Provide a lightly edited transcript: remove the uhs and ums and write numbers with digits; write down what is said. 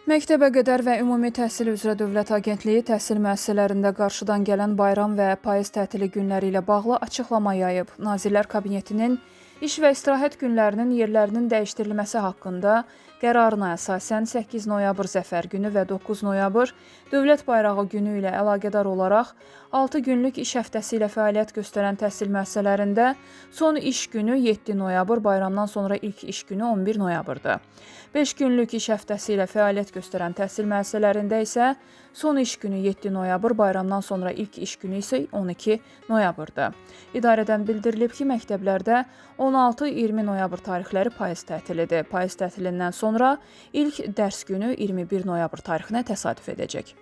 Məktəbəqədər və Ümumi Təhsil üzrə Dövlət Agentliyi təhsil müəssisələrində qarşıdan gələn bayram və payız tətili günləri ilə bağlı açıqlama yayıb. Nazirlər Kabinetinin iş və istirahət günlərinin yerlərinin dəyişdirilməsi haqqında qərarına əsasən 8 noyabr Zəfər günü və 9 noyabr Dövlət Bayrağı günü ilə əlaqədar olaraq 6 günlük iş həftəsi ilə fəaliyyət göstərən təhsil müəssisələrində son iş günü 7 noyabr, bayramdan sonra ilk iş günü 11 noyabrdır. 5 günlük iş həftəsi ilə fəaliyyət göstərən təhsil müəssisələrində isə son iş günü 7 noyabr, bayramdan sonra ilk iş günü isə 12 noyabrdır. İdarədən bildirilib ki, məktəblərdə 16-20 noyabr tarixləri payız tətilidir. Payız tətilindən sonra ilk dərs günü 21 noyabr tarixinə təsadüf edəcək.